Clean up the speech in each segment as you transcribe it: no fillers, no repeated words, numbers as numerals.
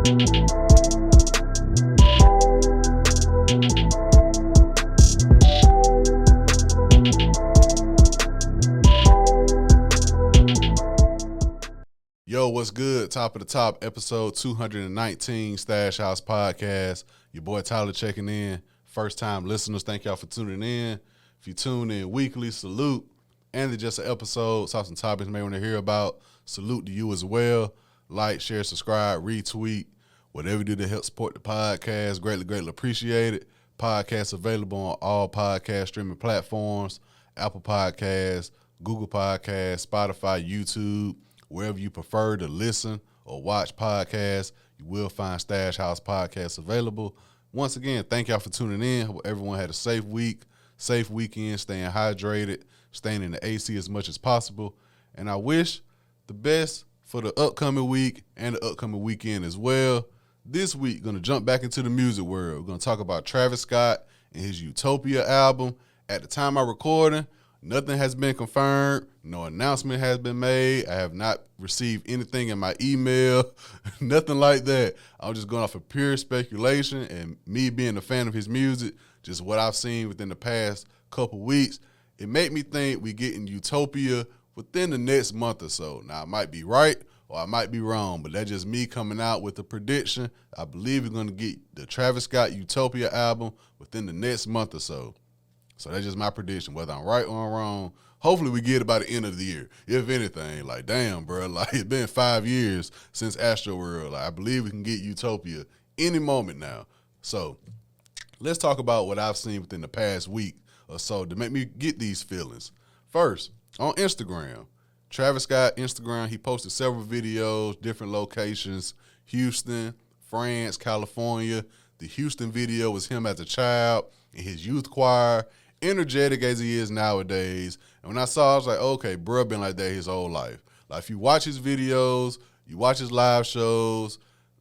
Yo, what's good? Top of the top, episode 219, Stash House Podcast. Your boy Tyler checking in. First time listeners, thank y'all for tuning in. If you tune in weekly, salute. And it's just an episode, saw some topics you may want to hear about. Salute to you as well. Like, share, subscribe, retweet, whatever you do to help support the podcast. Greatly, greatly appreciate it. Podcast available on all podcast streaming platforms, Apple Podcasts, Google Podcasts, Spotify, YouTube. Wherever you prefer to listen or watch podcasts, you will find Stash House Podcasts available. Once again, thank y'all for tuning in. Hope everyone had a safe week, safe weekend, staying hydrated, staying in the AC as much as possible. And I wish the best for the upcoming week and the upcoming weekend as well. This week, going to jump back into the music world. We're going to talk about Travis Scott and his UTOPIA album. At the time I'm recording, nothing has been confirmed. No announcement has been made. I have not received anything in my email, nothing like that. I'm just going off of pure speculation and me being a fan of his music, just what I've seen within the past couple weeks. It made me think we getting UTOPIA within the next month or so. Now, I might be right or I might be wrong, but that's just me coming out with a prediction. I believe we're going to get the Travis Scott UTOPIA album within the next month or so. So that's just my prediction, whether I'm right or I'm wrong. Hopefully we get it by the end of the year. If anything, like, damn, bro, like, it's been 5 years since ASTROWORLD. Like, I believe we can get UTOPIA any moment now. So let's talk about what I've seen within the past week or so to make me get these feelings. First, on Instagram, Travis Scott Instagram, he posted several videos, different locations, Houston, France, California. The Houston video was him as a child in his youth choir, energetic as he is nowadays. And when I saw it, I was like, okay, bro been like that his whole life. Like, if you watch his videos, you watch his live shows,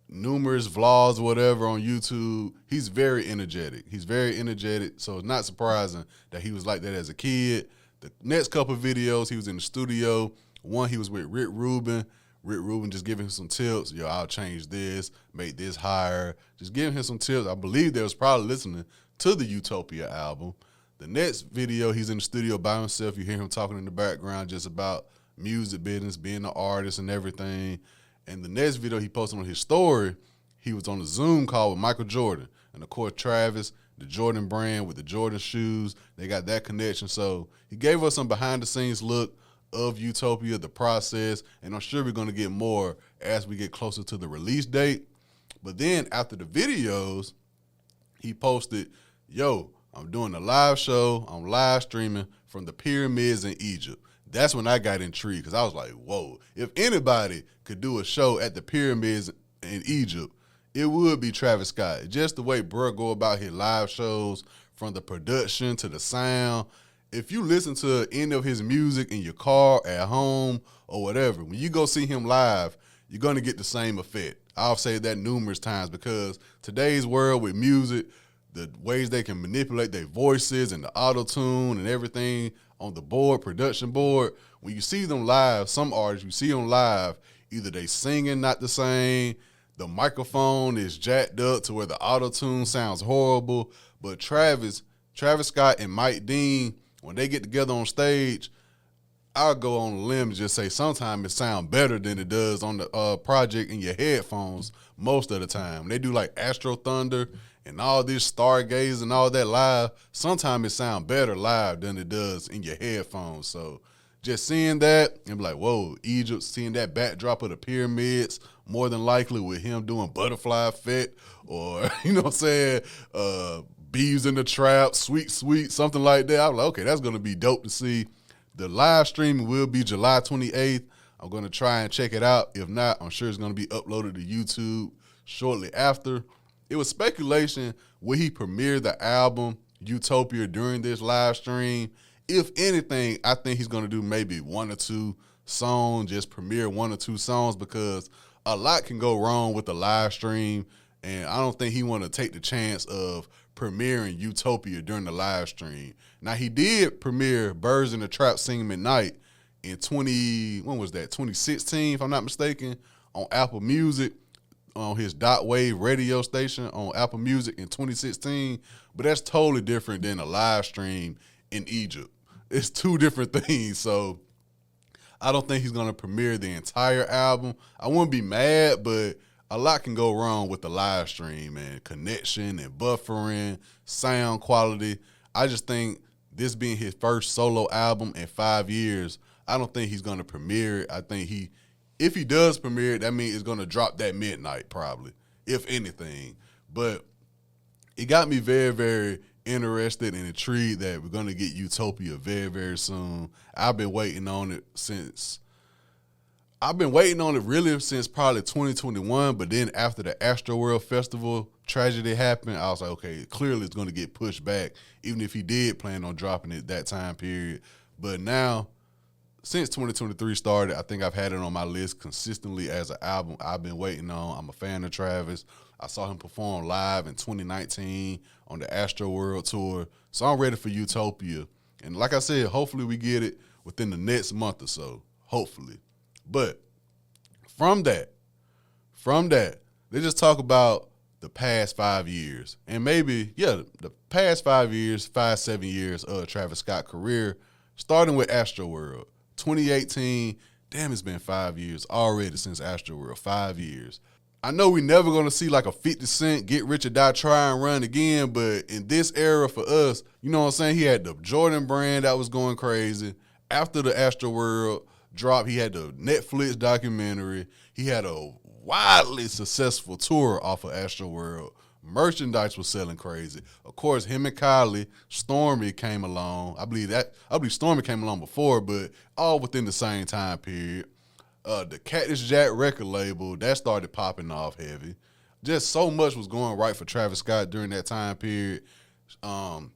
numerous vlogs or whatever on YouTube, he's very energetic. He's very energetic, so it's not surprising that he was like that as a kid. The next couple of videos, he was in the studio. One, he was with Rick Rubin. Rick Rubin just giving him some tips. Yo, I'll change this, make this higher. Just giving him some tips. I believe they was probably listening to the UTOPIA album. The next video, he's in the studio by himself. You hear him talking in the background just about music business, being an artist and everything. And the next video he posted on his story, he was on a Zoom call with Michael Jordan. And, of course, Travis, the Jordan brand with the Jordan shoes, they got that connection. So he gave us some behind-the-scenes look of UTOPIA, the process, and I'm sure we're going to get more as we get closer to the release date. But then after the videos, he posted, yo, I'm doing a live show. I'm live streaming from the pyramids in Egypt. That's when I got intrigued because I was like, whoa, if anybody could do a show at the pyramids in Egypt, it would be Travis Scott. Just the way bro go about his live shows, from the production to the sound. If you listen to any of his music in your car, at home, or whatever, when you go see him live, you're going to get the same effect. I've said that numerous times because today's world with music, the ways they can manipulate their voices and the auto-tune and everything on the board, production board, when you see them live, some artists, you see them live, either they singing not the same, the microphone is jacked up to where the auto-tune sounds horrible, but Travis Scott and Mike Dean, when they get together on stage, I'll go on a limb and just say sometimes it sounds better than it does on the project in your headphones most of the time. When they do like Astro Thunder and all this stargaze and all that live, sometimes it sounds better live than it does in your headphones. So just seeing that and be like, whoa, Egypt, seeing that backdrop of the pyramids, more than likely with him doing butterfly effect or, you know what I'm saying, bees in the trap, sweet, something like that. I was like, okay, that's going to be dope to see. The live streaming will be July 28th. I'm going to try and check it out. If not, I'm sure it's going to be uploaded to YouTube shortly after. It was speculation, will he premiere the album UTOPIA during this live stream? If anything, I think he's going to do maybe one or two songs, just premiere one or two songs, because a lot can go wrong with the live stream, and I don't think he want to take the chance of premiering UTOPIA during the live stream. Now, he did premiere Birds in the Trap Sing Midnight in 2016, if I'm not mistaken, on Apple Music. on his dot wave radio station on Apple Music in 2016, but that's totally different than a live stream in Egypt. It's two different things. So I don't think he's going to premiere the entire album. I wouldn't be mad, but a lot can go wrong with the live stream and connection and buffering, sound quality. I just think this being his first solo album in 5 years, I don't think he's going to premiere it. I think if he does premiere it, that means it's going to drop that midnight probably, if anything. But it got me very, very interested and intrigued that we're going to get Utopia very, very soon. I've been waiting on it really since probably 2021, but then after the ASTROWORLD Festival tragedy happened, I was like, okay, clearly it's going to get pushed back, even if he did plan on dropping it that time period. But now, since 2023 started, I think I've had it on my list consistently as an album I've been waiting on. I'm a fan of Travis. I saw him perform live in 2019 on the ASTROWORLD tour. So I'm ready for Utopia. And like I said, hopefully we get it within the next month or so. Hopefully. But from that, let's just talk about the past 5 years. And maybe, the past 5 years, 7 years of Travis Scott's career, starting with ASTROWORLD. 2018, damn, it's been 5 years already since ASTROWORLD, 5 years. I know we never going to see like a 50 Cent Get Rich or Die Trying run again, but in this era for us, you know what I'm saying, he had the Jordan brand that was going crazy. After the ASTROWORLD drop, he had the Netflix documentary. He had a wildly successful tour off of ASTROWORLD. Merchandise was selling crazy. Of course, him and Kylie, Stormy came along. I believe Stormy came along before, but all within the same time period. The Cactus Jack record label, that started popping off heavy. Just so much was going right for Travis Scott during that time period. And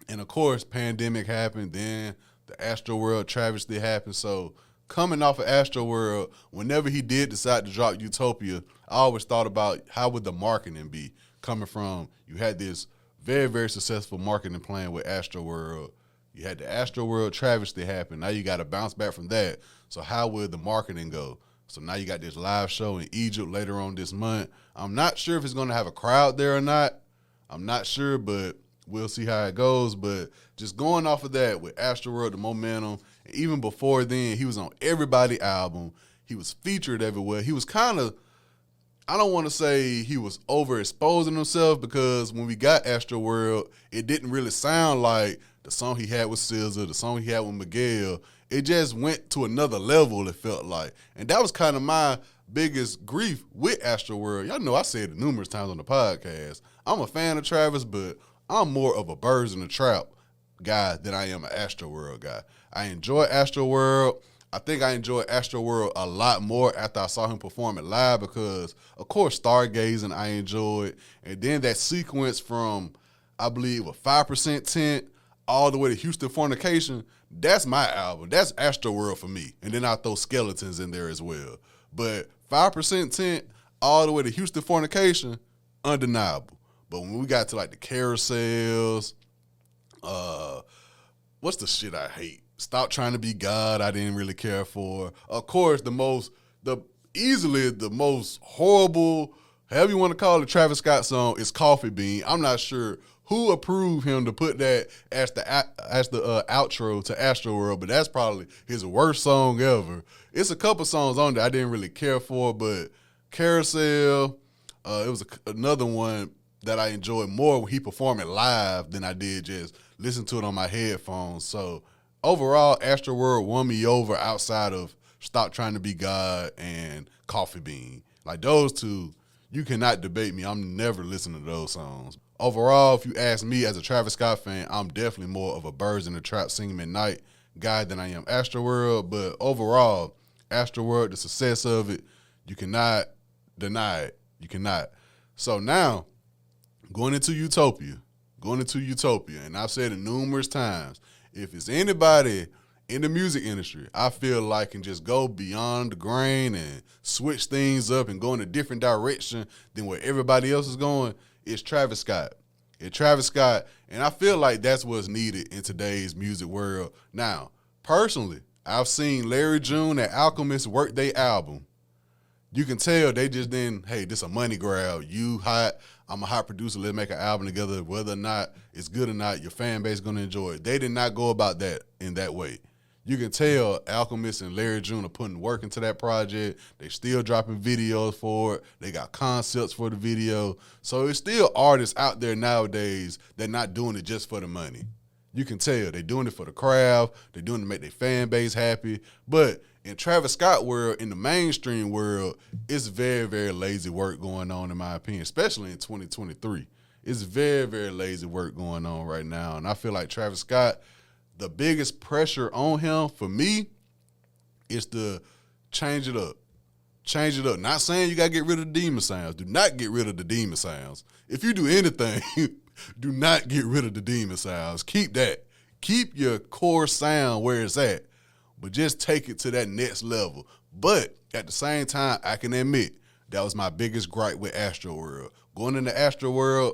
of course, pandemic happened. Then the ASTROWORLD travesty happened. So coming off of ASTROWORLD, whenever he did decide to drop Utopia, I always thought about how would the marketing be coming from. You had this very, very successful marketing plan with ASTROWORLD. You had the ASTROWORLD travesty happen. Now you got to bounce back from that. So how would the marketing go? So now you got this live show in Egypt later on this month. I'm not sure if it's going to have a crowd there or not. I'm not sure, but we'll see how it goes. But just going off of that with ASTROWORLD, the momentum, and even before then, he was on everybody's album. He was featured everywhere. He was kind of, I don't want to say he was overexposing himself, because when we got ASTROWORLD, it didn't really sound like the song he had with SZA, the song he had with Miguel. It just went to another level, it felt like. And that was kind of my biggest grief with ASTROWORLD. Y'all know I said it numerous times on the podcast. I'm a fan of Travis, but I'm more of a Birds in the Trap guy than I am an ASTROWORLD guy. I enjoy ASTROWORLD. I think I enjoyed ASTROWORLD a lot more after I saw him perform it live, because, of course, Stargazing I enjoyed. And then that sequence from, I believe, a 5% Tint all the way to Houston Fornication, that's my album. That's ASTROWORLD for me. And then I throw Skeletons in there as well. But 5% Tint all the way to Houston Fornication, undeniable. But when we got to like the carousels, what's the shit I hate? Stop Trying to Be God, I didn't really care for. Of course, easily the most horrible, however you want to call it, Travis Scott song is Coffee Bean. I'm not sure who approved him to put that as the outro to ASTROWORLD, but that's probably his worst song ever. It's a couple songs on there I didn't really care for, but Carousel, it was another one that I enjoyed more when he performed it live than I did just listen to it on my headphones. So overall, ASTROWORLD won me over outside of Stop Trying to Be God and Coffee Bean. Like those two, you cannot debate me. I'm never listening to those songs. Overall, if you ask me as a Travis Scott fan, I'm definitely more of a Birds in the Trap, Sing 'Em at Night guy than I am ASTROWORLD. But overall, ASTROWORLD, the success of it, you cannot deny it. You cannot. So now, going into Utopia, and I've said it numerous times, if it's anybody in the music industry I feel like can just go beyond the grain and switch things up and go in a different direction than where everybody else is going, it's Travis Scott. It's Travis Scott, and I feel like that's what's needed in today's music world. Now, personally, I've seen Larry June and Alchemist work their album. You can tell they just didn't, hey, this a money grab. You hot, I'm a hot producer, let's make an album together. Whether or not it's good or not, your fan base is going to enjoy it. They did not go about that in that way. You can tell Alchemist and Larry June are putting work into that project. They still dropping videos for it. They got concepts for the video. So it's still artists out there nowadays that not doing it just for the money. You can tell they're doing it for the craft. They're doing it to make their fan base happy. But in Travis Scott world, in the mainstream world, it's very, very lazy work going on, in my opinion, especially in 2023. It's very, very lazy work going on right now. And I feel like Travis Scott, the biggest pressure on him for me is to change it up. Change it up. Not saying you got to get rid of the demon sounds. Do not get rid of the demon sounds. If you do anything, do not get rid of the demon sounds. Keep that. Keep your core sound where it's at, but just take it to that next level. But at the same time, I can admit that was my biggest gripe with ASTROWORLD. Going into ASTROWORLD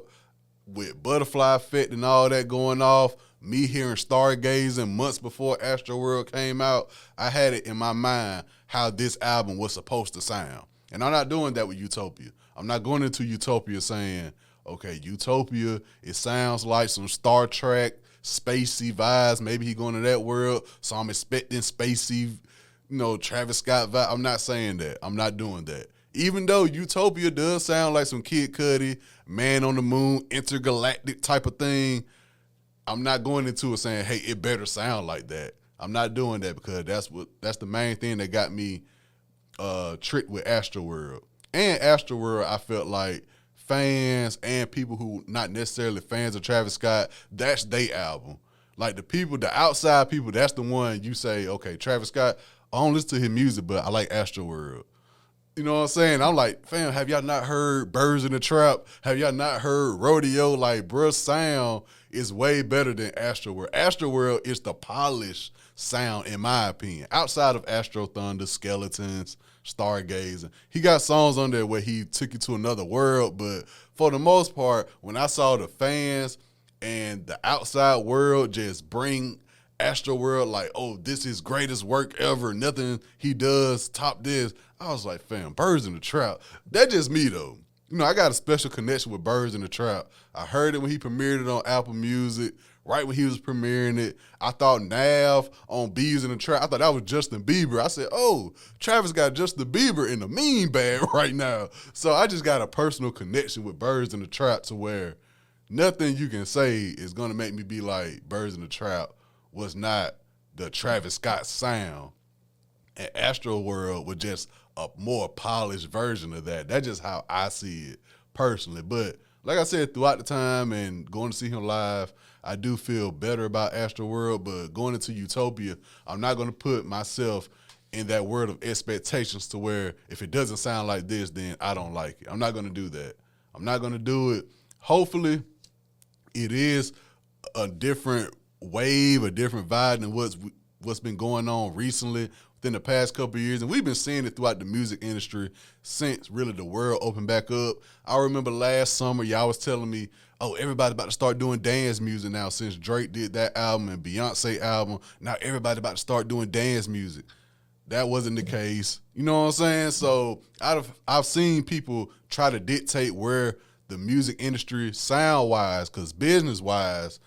with Butterfly Effect and all that going off, me hearing Stargazing months before ASTROWORLD came out, I had it in my mind how this album was supposed to sound. And I'm not doing that with UTOPIA. I'm not going into UTOPIA saying, okay, UTOPIA, it sounds like some Star Trek, spacey vibes. Maybe he going to that world, so I'm expecting spacey, Travis Scott vibe. I'm not saying that. I'm not doing that. Even though UTOPIA does sound like some Kid Cudi, Man on the Moon, intergalactic type of thing, I'm not going into it saying, hey, it better sound like that. I'm not doing that because that's the main thing that got me tricked with ASTROWORLD. And ASTROWORLD, I felt like fans and people who not necessarily fans of Travis Scott, that's their album. Like the outside people, that's the one you say, okay, Travis Scott, I don't listen to his music, but I like ASTROWORLD. You know what I'm saying? I'm like, fam, have y'all not heard Birds in the Trap? Have y'all not heard Rodeo? Like, bruh, sound is way better than ASTROWORLD. ASTROWORLD is the polished sound, in my opinion. Outside of Astro Thunder, Skeletons, Stargazing, he got songs on there where he took you to another world, but for the most part, when I saw the fans and the outside world just bring ASTROWORLD like, oh, this is greatest work ever, nothing he does top this, I was like, fam, Birds in the Trap. That's just me, though. I got a special connection with Birds in the Trap. I heard it when he premiered it on Apple Music, right when he was premiering it. I thought Nav on Bees in the Trap, I thought that was Justin Bieber. I said, oh, Travis got Justin Bieber in the mean bag right now. So I just got a personal connection with Birds in the Trap to where nothing you can say is going to make me be like, Birds in the Trap was not the Travis Scott sound. And ASTROWORLD was just a more polished version of that. That's just how I see it personally. But like I said, throughout the time and going to see him live, I do feel better about ASTROWORLD. But going into UTOPIA, I'm not going to put myself in that world of expectations to where if it doesn't sound like this, then I don't like it. I'm not going to do that. I'm not going to do it. Hopefully, it is a different wave, a different vibe than what's been going on recently within the past couple of years. And we've been seeing it throughout the music industry since really the world opened back up. I remember last summer, y'all was telling me, oh, everybody's about to start doing dance music now since Drake did that album and Beyonce album. Now everybody's about to start doing dance music. That wasn't the case. You know what I'm saying? So I've seen people try to dictate where the music industry sound-wise, because business-wise,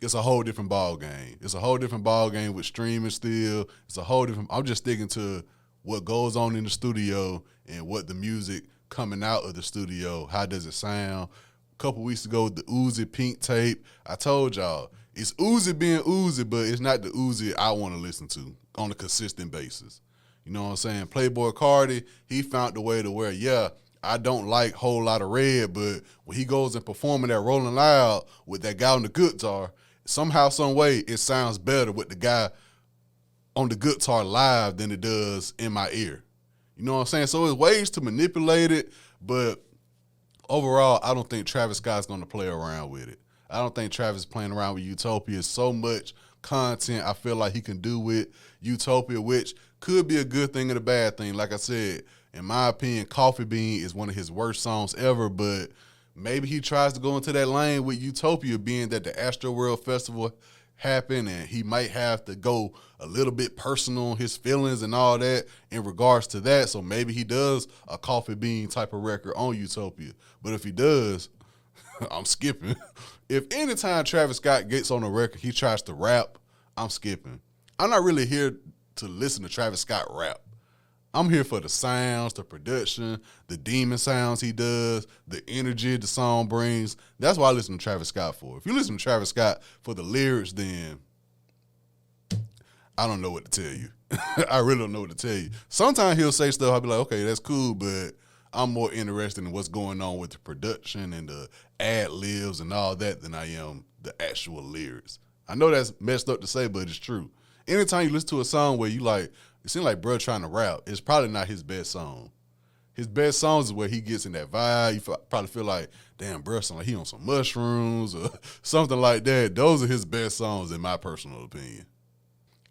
it's a whole different ball game. It's a whole different ball game with streaming still. It's a whole different – I'm just sticking to what goes on in the studio and what the music coming out of the studio, how does it sound. A couple weeks ago, the Uzi Pink tape, I told y'all, it's Uzi being Uzi, but it's not the Uzi I want to listen to on a consistent basis. You know what I'm saying? Playboy Cardi, he found the way to where, yeah, I don't like Whole Lotta Red, but when he goes and performing that Rolling Loud with that guy on the guitar, somehow, some way, it sounds better with the guy on the guitar live than it does in my ear. You know what I'm saying? So there's ways to manipulate it, but overall, I don't think Travis Scott's going to play around with it. I don't think Travis is playing around with UTOPIA. So much content I feel like he can do with UTOPIA, which could be a good thing and a bad thing. Like I said, in my opinion, Coffee Bean is one of his worst songs ever, but maybe he tries to go into that lane with UTOPIA, being that the ASTROWORLD Festival happen, and he might have to go a little bit personal, his feelings and all that in regards to that. So maybe he does a coffee bean type of record on Utopia. But if he does, I'm skipping. If anytime Travis Scott gets on a record, he tries to rap, I'm skipping. I'm not really here to listen to Travis Scott rap. I'm here for the sounds, the production, the demon sounds he does, the energy the song brings. That's what I listen to Travis Scott for. If you listen to Travis Scott for the lyrics, then I don't know what to tell you. I really don't know what to tell you. Sometimes he'll say stuff, I'll be like, okay, that's cool, but I'm more interested in what's going on with the production and the ad-libs and all that than I am the actual lyrics. I know that's messed up to say, but it's true. Anytime you listen to a song where you like, it seems like bro trying to rap, it's probably not his best song. His best songs is where he gets in that vibe. You probably feel like, damn, bro, sound like he on some mushrooms or something like that. Those are his best songs in my personal opinion.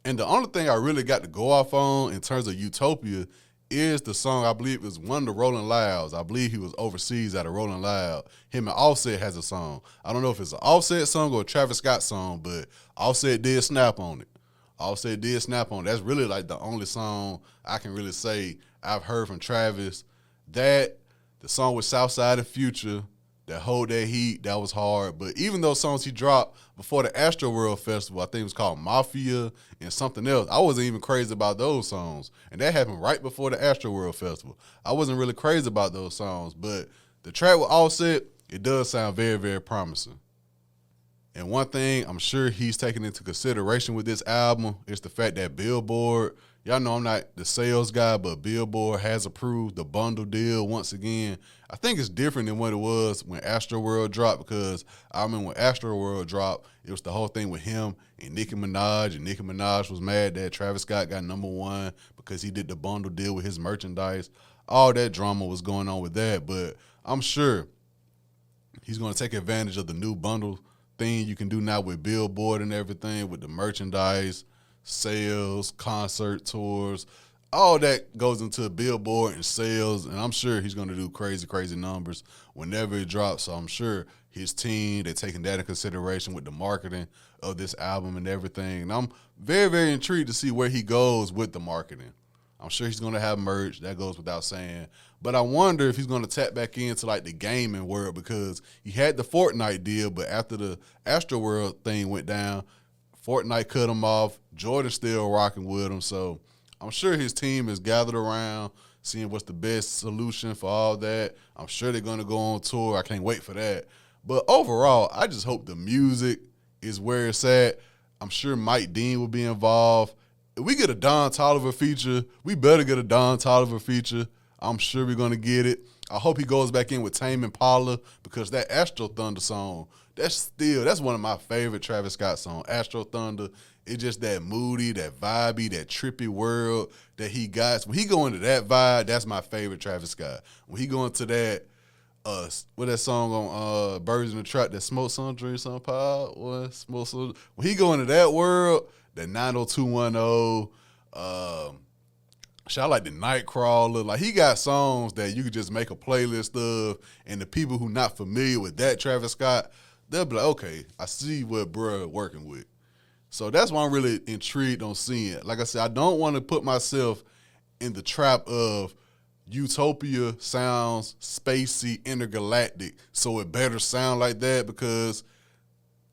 And the only thing I really got to go off on in terms of Utopia is the song, I believe it was one of the Rolling Louds. I believe he was overseas at a Rolling Loud. Him and Offset has a song. I don't know if it's an Offset song or a Travis Scott song, but Offset did snap on it. Offset did snap on it. That's really like the only song I can really say I've heard from Travis. That, the song with Southside and Future, that Hold That Heat, that was hard. But even those songs he dropped before the ASTROWORLD Festival, I think it was called Mafia and something else, I wasn't even crazy about those songs. And that happened right before the ASTROWORLD Festival. I wasn't really crazy about those songs. But the track with Offset, it does sound very, very promising. And one thing I'm sure he's taking into consideration with this album is the fact that Billboard, y'all know I'm not the sales guy, but Billboard has approved the bundle deal once again. I think it's different than what it was when ASTROWORLD dropped, because I remember when ASTROWORLD dropped, it was the whole thing with him and Nicki Minaj, and Nicki Minaj was mad that Travis Scott got #1 because he did the bundle deal with his merchandise. All that drama was going on with that, but I'm sure he's going to take advantage of the new bundle thing you can do now with Billboard and everything, with the merchandise, sales, concert tours, all that goes into Billboard and sales, and I'm sure he's going to do crazy, crazy numbers whenever it drops. So I'm sure his team, they're taking that into consideration with the marketing of this album and everything. And I'm very, very intrigued to see where he goes with the marketing. I'm sure he's going to have merch. That goes without saying. But I wonder if he's going to tap back into, like, the gaming world, because he had the Fortnite deal, but after the ASTROWORLD thing went down, Fortnite cut him off. Jordan's still rocking with him. So I'm sure his team is gathered around, seeing what's the best solution for all that. I'm sure they're going to go on tour. I can't wait for that. But overall, I just hope the music is where it's at. I'm sure Mike Dean will be involved. If we get a Don Toliver feature, we better get a Don Toliver feature. I'm sure we're going to get it. I hope he goes back in with Tame Impala, because that Astro Thunder song, that's one of my favorite Travis Scott songs. Astro Thunder, it's just that moody, that vibey, that trippy world that he got. When he go into that vibe, that's my favorite Travis Scott. When he go into that, what that song on Birds in the Trap, that Smoke Some, Drink Some Pop, what Smoke Some. When he go into that world, that 90210, shout like the Nightcrawler. Like, he got songs that you could just make a playlist of, and the people who not familiar with that Travis Scott, they'll be like, okay, I see what bruh working with. So that's why I'm really intrigued on seeing it. Like I said, I don't want to put myself in the trap of Utopia sounds spacey, intergalactic, so it better sound like that, because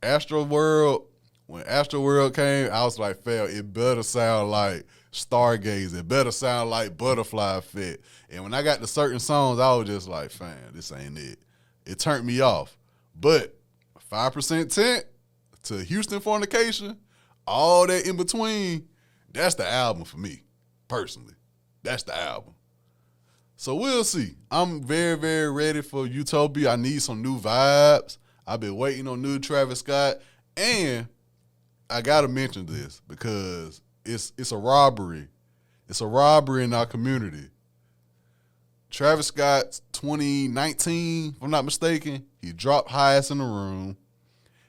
when ASTROWORLD came, I was like, fam, it better sound like Stargaze. It better sound like Butterfly Effect. And when I got to certain songs, I was just like, fam, this ain't it. It turned me off. But 5% Tent to Houston Fornication, all that in between, that's the album for me, personally. That's the album. So we'll see. I'm very, very ready for Utopia. I need some new vibes. I've been waiting on new Travis Scott. And I got to mention this because it's a robbery. It's a robbery in our community. Travis Scott, 2019, if I'm not mistaken, he dropped Highest in the Room.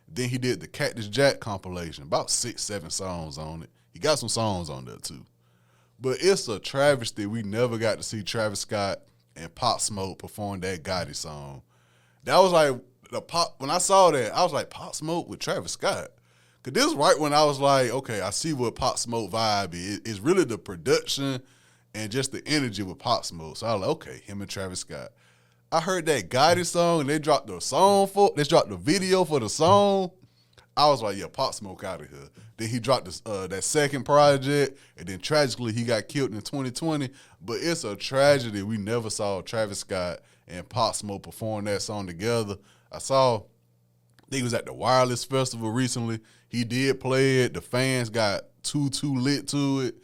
Then he did the Cactus Jack compilation, about 6-7 songs on it. He got some songs on there too. But it's a travesty we never got to see Travis Scott and Pop Smoke perform that Gotti song. That was like when I saw that, I was like, Pop Smoke with Travis Scott. Cause this is right when I was like, okay, I see what Pop Smoke vibe is. It's really the production and just the energy with Pop Smoke. So I was like, okay, him and Travis Scott. I heard that Gotti song and they dropped the video for the song. I was like, yeah, Pop Smoke out of here. Then he dropped this, that second project, and then tragically he got killed in 2020. But it's a tragedy we never saw Travis Scott and Pop Smoke perform that song together. I think he was at the Wireless Festival recently. He did play it. The fans got too lit to it.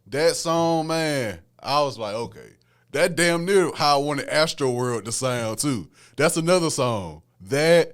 That song, man, I was like, okay. That damn near how I wanted ASTROWORLD to sound too. That's another song. The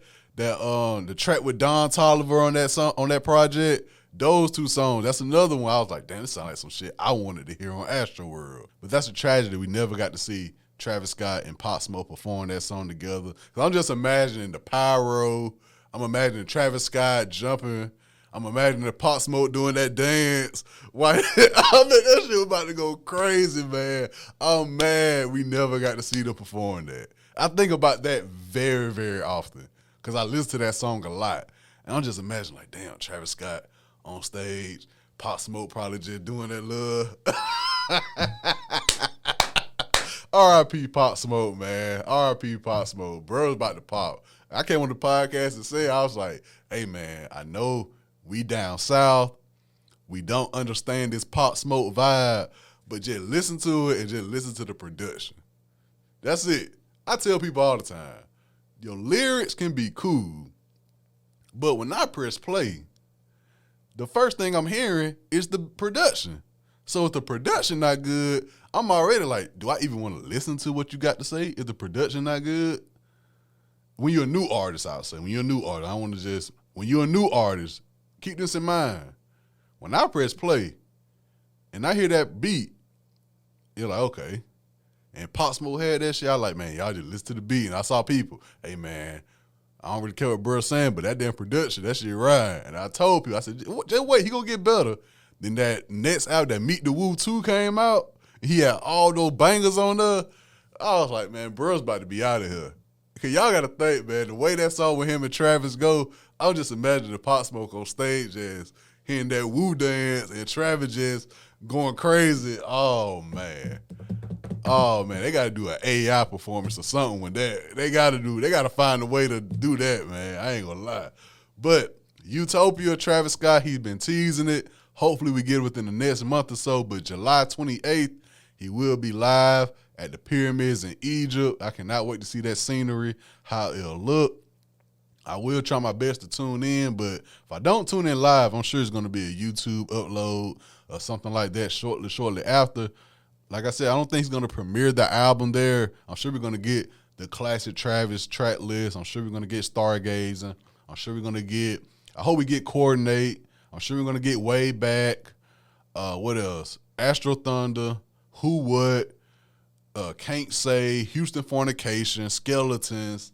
track with Don Toliver on that song, on that project, those two songs, that's another one. I was like, damn, this sounds like some shit I wanted to hear on ASTROWORLD. But that's a tragedy. We never got to see Travis Scott and Pop Smoke perform that song together. Cause I'm just imagining the pyro. I'm imagining Travis Scott jumping. I'm imagining the Pop Smoke doing that dance. Why? I mean, that shit was about to go crazy, man. I'm mad we never got to see them perform that. I think about that very, very often because I listen to that song a lot. And I'm just imagining, like, damn, Travis Scott on stage, Pop Smoke probably just doing that love. R.I.P. Pop Smoke, man. R.I.P. Pop Smoke. Bro was about to pop. I came on the podcast and said, I was like, hey, man, I know we down south. We don't understand this Pop Smoke vibe, but just listen to it and just listen to the production. That's it. I tell people all the time, your lyrics can be cool, but when I press play, the first thing I'm hearing is the production. So if the production not good, I'm already like, do I even want to listen to what you got to say? Is the production not good? When you're a new artist, I would say, when you're a new artist, when you're a new artist, keep this in mind. When I press play and I hear that beat, you're like, okay. And Pop Smoke had that shit. I was like, man, y'all just listen to the beat. And I saw people, hey, man, I don't really care what Burr's saying, but that damn production, that shit right. And I told people, I said, just wait, he gonna get better. Then that next album, that Meet the Woo 2 came out. He had all those bangers on there. I was like, man, Burr's about to be out of here. Because y'all got to think, man, the way that song with him and Travis go, I was just imagining the Pop Smoke on stage as hearing that Woo dance and Travis just going crazy. Oh, man. They got to do an AI performance or something with that. They got to find a way to do that, man. I ain't going to lie. But Utopia, Travis Scott, he's been teasing it. Hopefully we get it within the next month or so. But July 28th, he will be live at the pyramids in Egypt. I cannot wait to see that scenery, how it'll look. I will try my best to tune in, but if I don't tune in live, I'm sure it's going to be a YouTube upload or something like that shortly after. Like I said, I don't think he's going to premiere the album there. I'm sure we're going to get the classic Travis track list. I'm sure we're going to get Stargazing. I'm sure we're going to get, I hope we get Coordinate. I'm sure we're going to get Way Back. What else? Astro Thunder, Who What, Can't Say, Houston Fornication, Skeletons.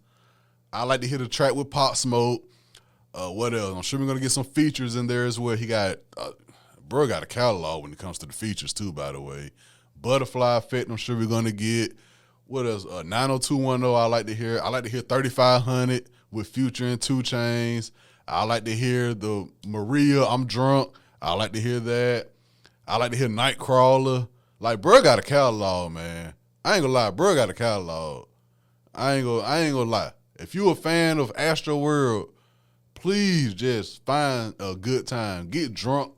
I like to hear the track with Pop Smoke. What else? I'm sure we're going to get some features in there as well. He got, bro got a catalog when it comes to the features too, by the way. Butterfly Effect, I'm sure we're going to get. What else? 90210, I like to hear. I like to hear 3500 with Future and 2 Chainz. I like to hear the Maria, I'm Drunk. I like to hear that. I like to hear Nightcrawler. Like, bro got a catalog, man. I ain't gonna lie, bro got a catalog. I ain't gonna lie. If you a fan of ASTROWORLD, please just find a good time. Get drunk.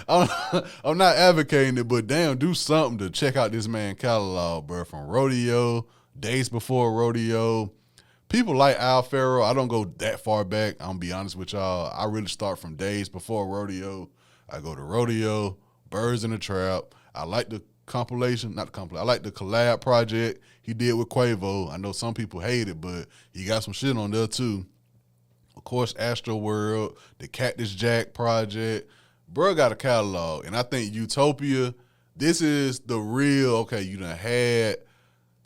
I'm not advocating it, but damn, do something to check out this man catalog, bro. From Rodeo, Days Before Rodeo. People like Al Farrow. I don't go that far back. I'm gonna be honest with y'all. I really start from Days Before Rodeo. I go to Rodeo, Birds in the Trap. I like the I like the collab project he did with Quavo. I know some people hate it, but he got some shit on there too. Of course, ASTROWORLD, the Cactus Jack project. Bro got a catalog. And I think Utopia, this is the real, okay, you done had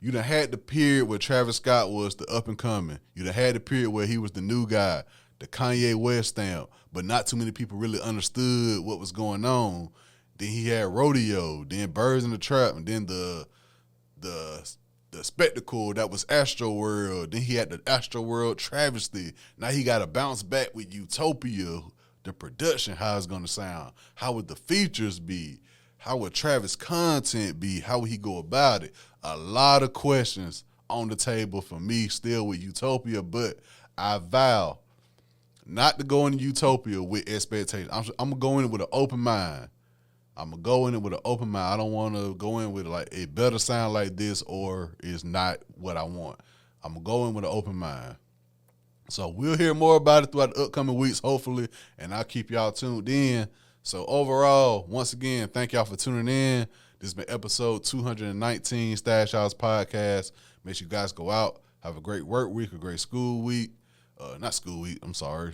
the period where Travis Scott was the up and coming. You done had the period where he was the new guy, the Kanye West stamp, but not too many people really understood what was going on. Then he had Rodeo, then Birds in the Trap, and then the spectacle that was ASTROWORLD. Then he had the ASTROWORLD travesty. Now he got to bounce back with Utopia. the production, how it's going to sound? How would the features be? How would Travis' content be? How would he go about it? A lot of questions on the table for me still with Utopia, but I vow not to go into Utopia with expectations. I'm going to go in with an open mind. I don't want to go in with like it better sound like this or it's not what I want. I'm going to go in with an open mind. So we'll hear more about it throughout the upcoming weeks, hopefully, and I'll keep y'all tuned in. So overall, once again, thank y'all for tuning in. This has been episode 219 Stash House Podcast. Make sure you guys go out, have a great work week, a great school week. Not school week, I'm sorry.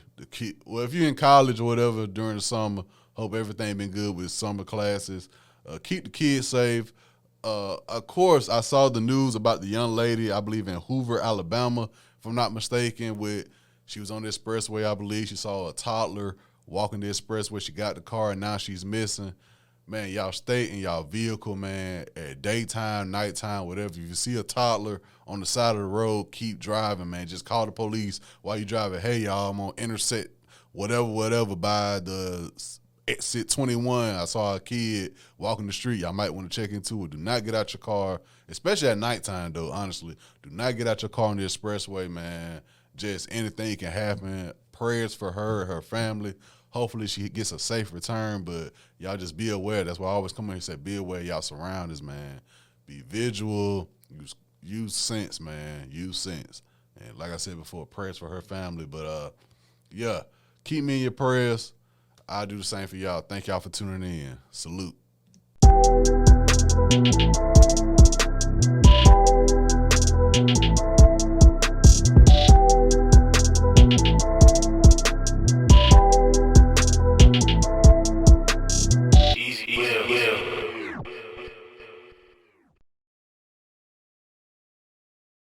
Well, if you're in college or whatever during the summer, hope everything been good with summer classes. Keep the kids safe. Of course, I saw the news about the young lady, I believe in Hoover, Alabama, if I'm not mistaken, she was on the expressway, I believe. She saw a toddler walking the expressway. She got the car, and now she's missing. Man, y'all stay in y'all vehicle, man, at daytime, nighttime, whatever. If you see a toddler on the side of the road, keep driving, man. Just call the police while you driving. Hey, y'all, I'm on intersect whatever by the exit 21. I saw a kid walking the street. Y'all might want to check into it. Do not get out your car, especially at nighttime, though, honestly. Do not get out your car on the expressway, man. Just anything can happen. Prayers for her family. Hopefully she gets a safe return, but y'all just be aware. That's why I always come in here and say, be aware of y'all surroundings, man. Be visual. Use sense, man. Use sense. And like I said before, prayers for her family. But, yeah, keep me in your prayers. I'll do the same for y'all. Thank y'all for tuning in. Salute.